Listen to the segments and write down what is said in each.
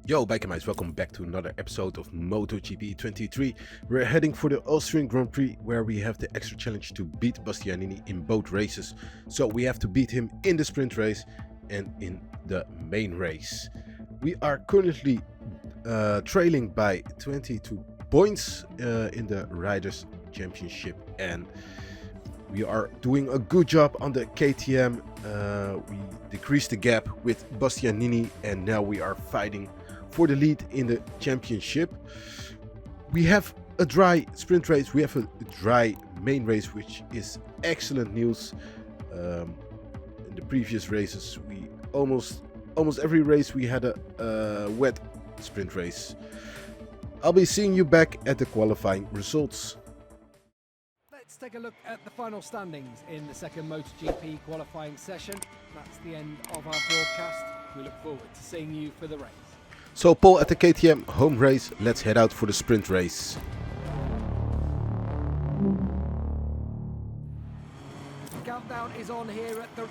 Yo, bikers, welcome back to another episode of MotoGP 23. We're heading for the Austrian Grand Prix, where we have the extra challenge to beat Bastianini in both races. So we have to beat him in the sprint race and in the main race. We are currently trailing by 22 points in the Riders' Championship, and we are doing a good job on the KTM. We decreased the gap with Bastianini, and now we are fighting for the lead in the championship. We have a dry sprint race, we have a dry main race, which is excellent news. In the previous races, we almost every race we had a wet sprint race. I'll be seeing you back at the qualifying results. Let's take a look at the final standings in the second MotoGP qualifying session. That's the end of our broadcast. We look forward to seeing you for the race. So Paul at the KTM home race, let's head out for the sprint race. Countdown is on here at the...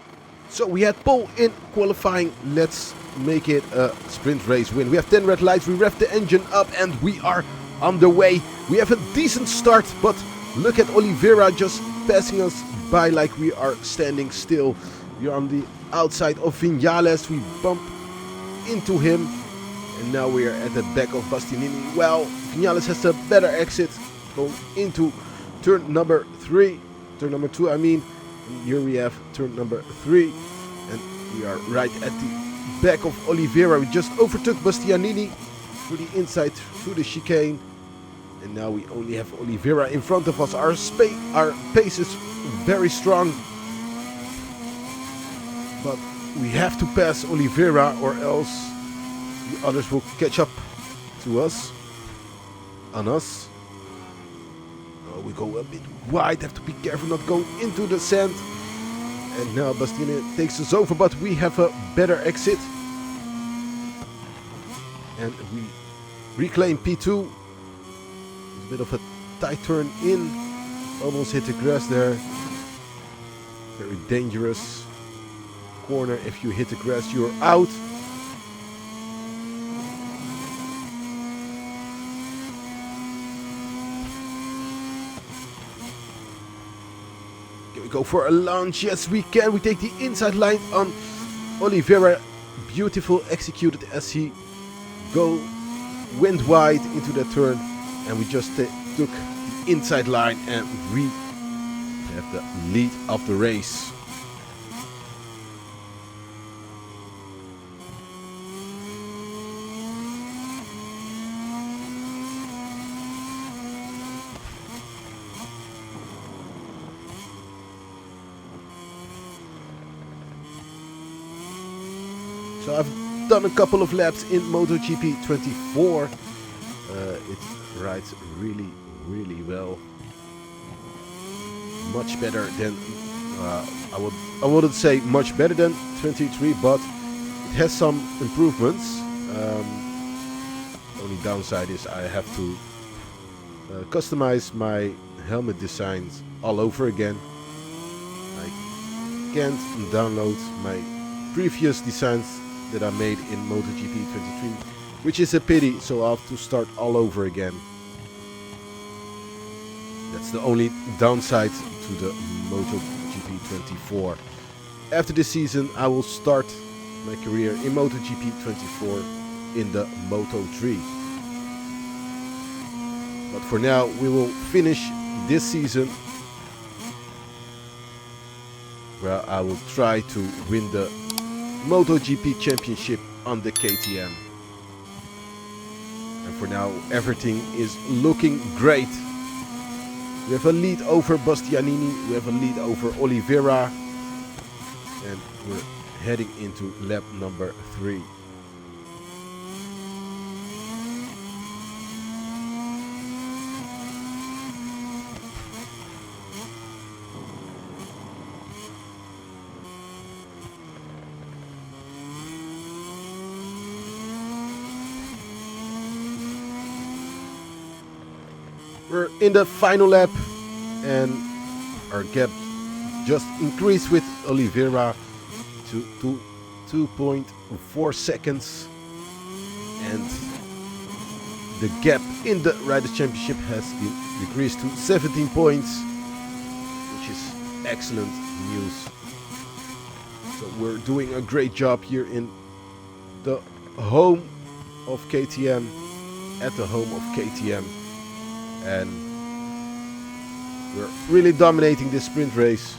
So we had Paul in qualifying, let's make it a sprint race win. We have 10 red lights, we rev the engine up and we are on the way. We have a decent start, but look at Oliveira just passing us by like we are standing still. We are on the outside of Viñales, we bump into him. And now we are at the back of Bastianini. Well, Viñales has a better exit going into turn number 3. Turn number 2, I mean. And here we have turn number 3. And we are right at the back of Oliveira. We just overtook Bastianini through the inside, through the chicane. And now we only have Oliveira in front of us. Our pace is very strong. But we have to pass Oliveira or else the others will catch up to us, on us. We go a bit wide, have to be careful not going into the sand. And now Bastianini takes us over, but we have a better exit. And we reclaim P2. A bit of a tight turn in, almost hit the grass there. Very dangerous corner. If you hit the grass, you're out. Can we go for a launch? Yes, we can. We take the inside line on Oliveira. Beautiful executed as he went wide into that turn. And we just took the inside line and we have the lead of the race. So I've done a couple of laps in MotoGP 24. It rides really, really well. Much better than I wouldn't say much better than 23, but it has some improvements. Only downside is I have to customize my helmet designs all over again. I can't download my previous designs that I made in MotoGP 23, which is a pity, so I'll have to start all over again. That's the only downside to the MotoGP 24. After this season, I will start my career in MotoGP 24 in the Moto3. But for now, we will finish this season where I will try to win the MotoGP Championship on the KTM. And for now, everything is looking great. We have a lead over Bastianini, we have a lead over Oliveira, and we're heading into lap number 3. We're in the final lap and our gap just increased with Oliveira to 2.4 seconds. and the gap in the Riders' Championship has been decreased to 17 points, which is excellent news. So we're doing a great job here in the home of KTM, at the home of KTM, and we're really dominating this sprint race.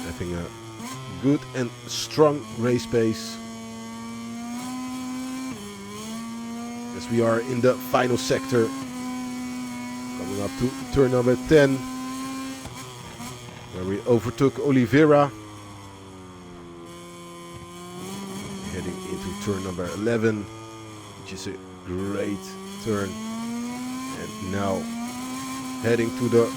Having a good and strong race pace as we are in the final sector, coming up to turn number 10, where we overtook Oliveira, heading into turn number 11, which is a great turn, and now heading to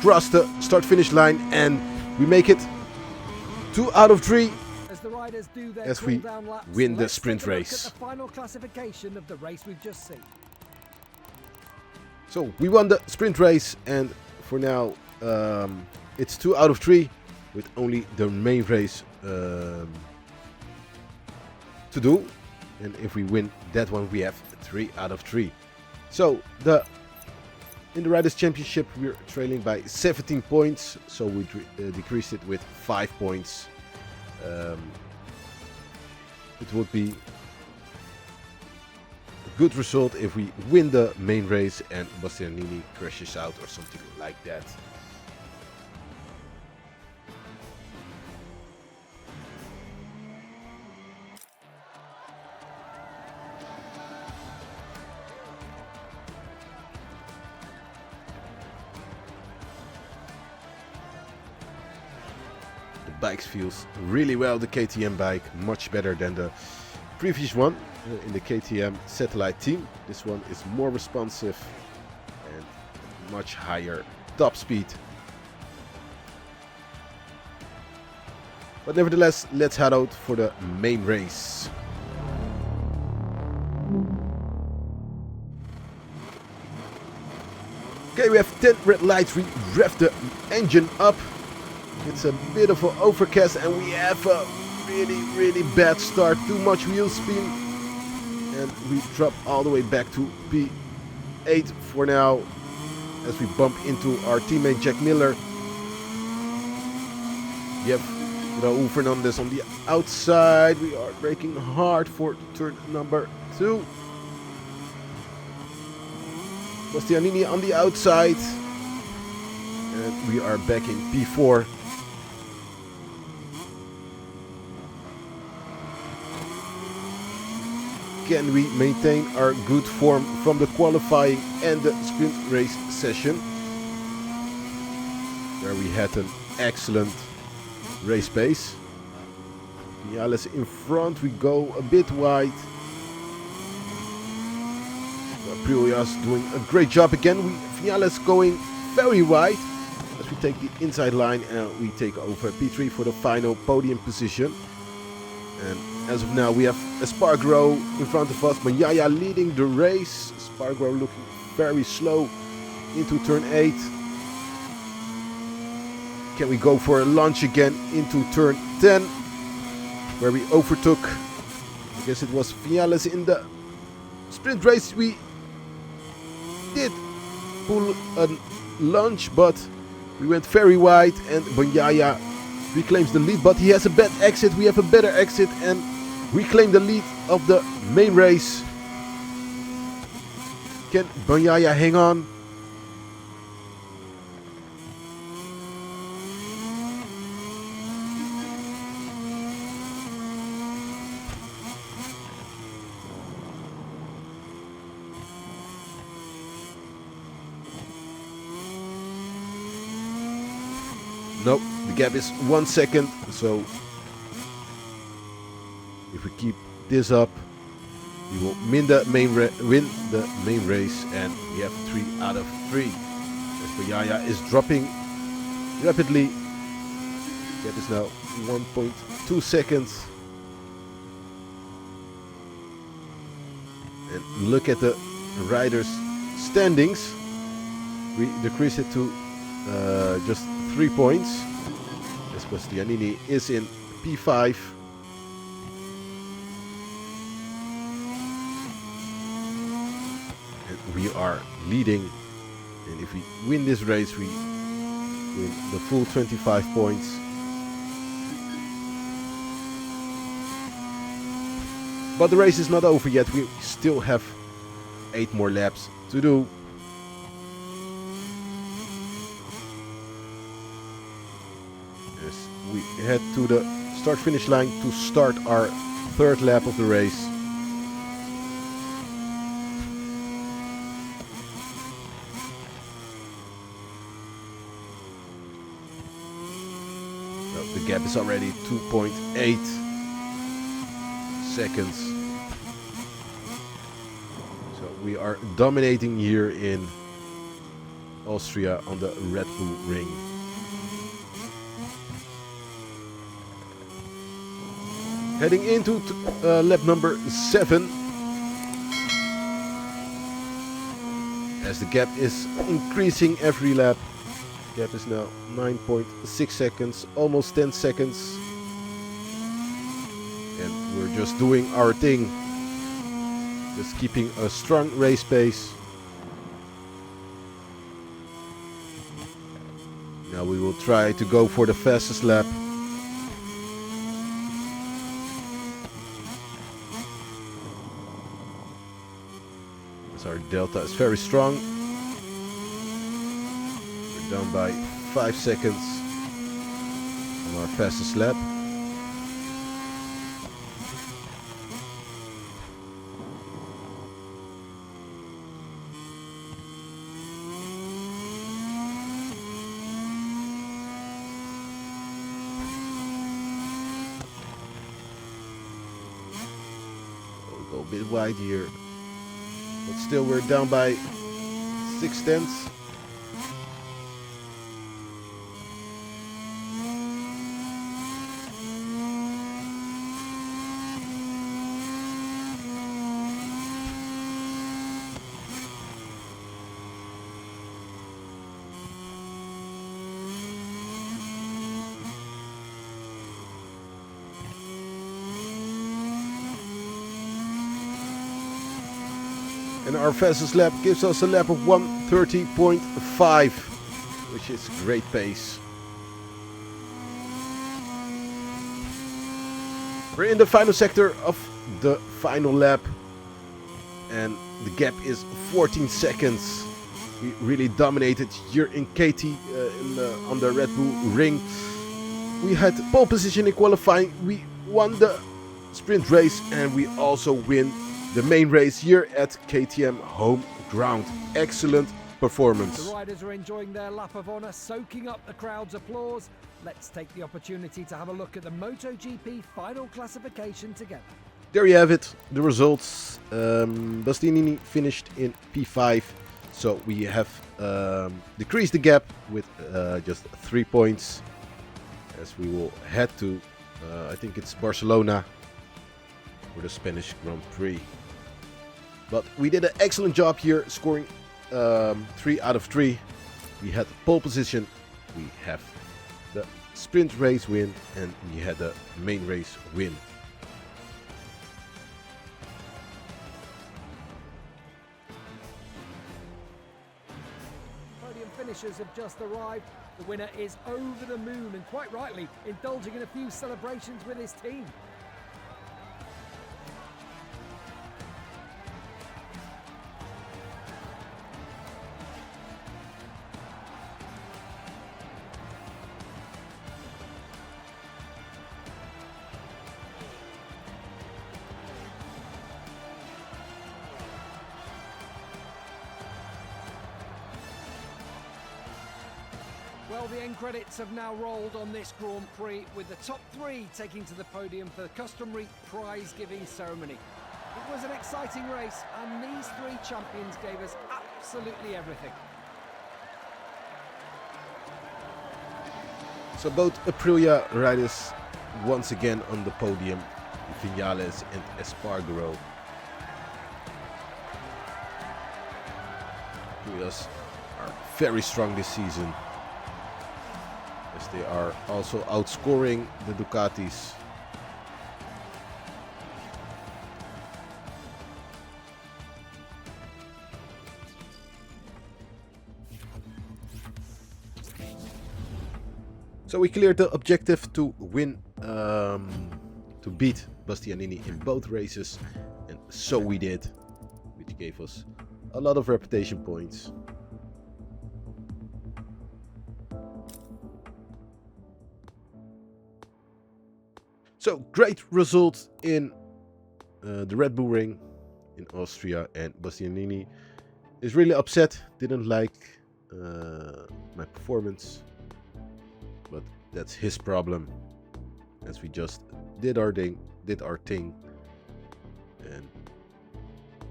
cross the start finish line, and we make it 2 out of 3 As the riders do their as we cool-down laps, win the let's sprint take a look race. at the final classification of the race we've just seen. So we won the sprint race, and for now it's 2 out of 3 with only the main race to do, and if we win that one we have 3 out of 3. So in the Riders' Championship we're trailing by 17 points, so we decreased it with 5 points. It would be a good result if we win the main race and Bastianini crashes out or something like that. Bike feels really well, the KTM bike, much better than the previous one in the KTM satellite team. This one is more responsive and much higher top speed. But nevertheless, let's head out for the main race. Okay, we have 10 red lights, we rev the engine up. It's a bit of an overcast and we have a really bad start, too much wheel spin, and we drop all the way back to P8 for now as we bump into our teammate Jack Miller. We have Raúl Fernandez on the outside. We are braking hard for turn number 2. Bastianini on the outside, and we are back in P4. Can we maintain our good form from the qualifying and the sprint race session, where we had an excellent race pace? Vinales in front, we go a bit wide. Aprilia's doing a great job again. Vinales going very wide as we take the inside line and we take over P3 for the final podium position. And as of now, we have Espargaro in front of us. Bagnaia leading the race. Espargaro looking very slow into turn 8. Can we go for a launch again into turn 10, where we overtook, I guess it was Vinales in the sprint race. We did pull a launch, but we went very wide and Bagnaia reclaims the lead, but he has a bad exit. We have a better exit and reclaim the lead of the main race. Can Bagnaia hang on? Nope, the gap is 1 second, so if we keep this up, we will win the main race, and we have 3 out of 3. As Bagnaia is dropping rapidly, the gap is now 1.2 seconds. And look at the riders' standings. We decrease it to just 3 points. As Bastianini is in P5. And we are leading. And if we win this race, we win the full 25 points. But the race is not over yet. We still have 8 more laps to do. Yes, we head to the start-finish line to start our 3rd lap of the race. So the gap is already 2.8 seconds. So we are dominating here in Austria on the Red Bull Ring. Heading into lap number 7. As the gap is increasing every lap. Gap is now 9.6 seconds, almost 10 seconds. And we're just doing our thing. Just keeping a strong race pace. Now we will try to go for the fastest lap. As our delta is very strong. We're down by 5 seconds on our fastest lap. Go a bit wide here, but still we're down by 6/10. And our fastest lap gives us a lap of 1:30.5, which is great pace. We're in the final sector of the final lap, and the gap is 14 seconds. We really dominated here in Katy on the Red Bull Ring. We had pole position in qualifying. We won the sprint race, and we also win the main race here at KTM home ground. Excellent performance. The riders are enjoying their lap of honour, soaking up the crowd's applause. Let's take the opportunity to have a look at the MotoGP final classification together. There you have it, the results. Bastianini finished in P5, so we have decreased the gap with just 3 points, as we will head to, I think it's Barcelona, for the Spanish Grand Prix. But we did an excellent job here, scoring 3 out of 3. We had pole position, we have the sprint race win, and we had the main race win. Podium finishers have just arrived. The winner is over the moon, and quite rightly indulging in a few celebrations with his team. Well, the end credits have now rolled on this Grand Prix, with the top 3 taking to the podium for the customary prize-giving ceremony. It was an exciting race, and these 3 champions gave us absolutely everything. So both Aprilia riders once again on the podium, Vinales and Espargaro. Aprilias are very strong this season. as they are also outscoring the Ducatis. So we cleared the objective to win, to beat Bastianini in both races, and so we did, which gave us a lot of reputation points. So great result in the Red Bull Ring in Austria, and Bastianini is really upset, didn't like my performance. But that's his problem, as we just did our thing, and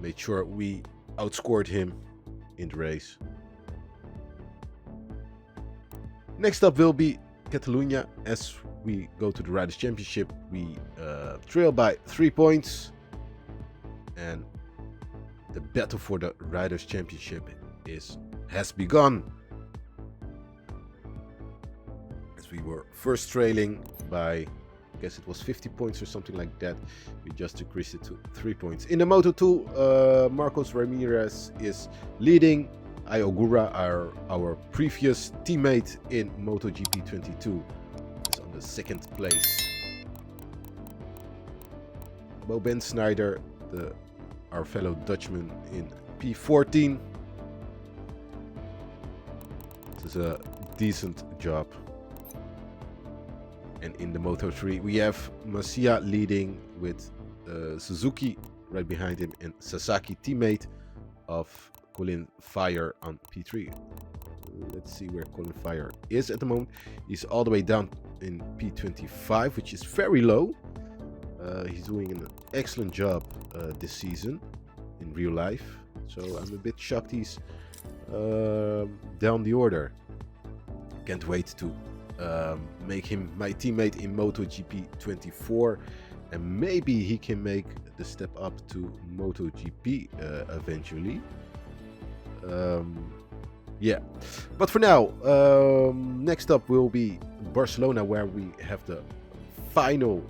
made sure we outscored him in the race. Next up will be Catalonia. As we go to the Riders' Championship, we trail by 3 points, and the battle for the Riders' Championship has begun. We were first trailing by, I guess it was 50 points or something like that. We just decreased it to 3 points. In the Moto2, Marcos Ramirez is leading. Ayogura, our previous teammate in MotoGP 22, is on the 2nd place. Bo Ben Snyder, our fellow Dutchman, in P14. This is a decent job. And in the Moto3, we have Masia leading with Suzuki right behind him, and Sasaki, teammate of Colin Fire, on P3. Let's see where Colin Fire is at the moment. He's all the way down in P25, which is very low. He's doing an excellent job this season in real life. So I'm a bit shocked he's down the order. Can't wait to make him my teammate in MotoGP 24, and maybe he can make the step up to MotoGP eventually. Yeah, but for now, next up will be Barcelona, where we have the final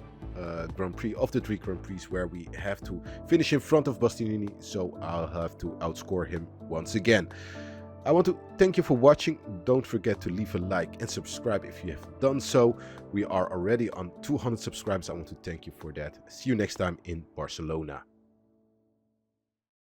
Grand Prix of the 3 Grand Prix, where we have to finish in front of Bastianini, so I'll have to outscore him once again. I want to thank you for watching. Don't forget to leave a like and subscribe if you have done so. We are already on 200 subscribers. I want to thank you for that. See you next time in Barcelona.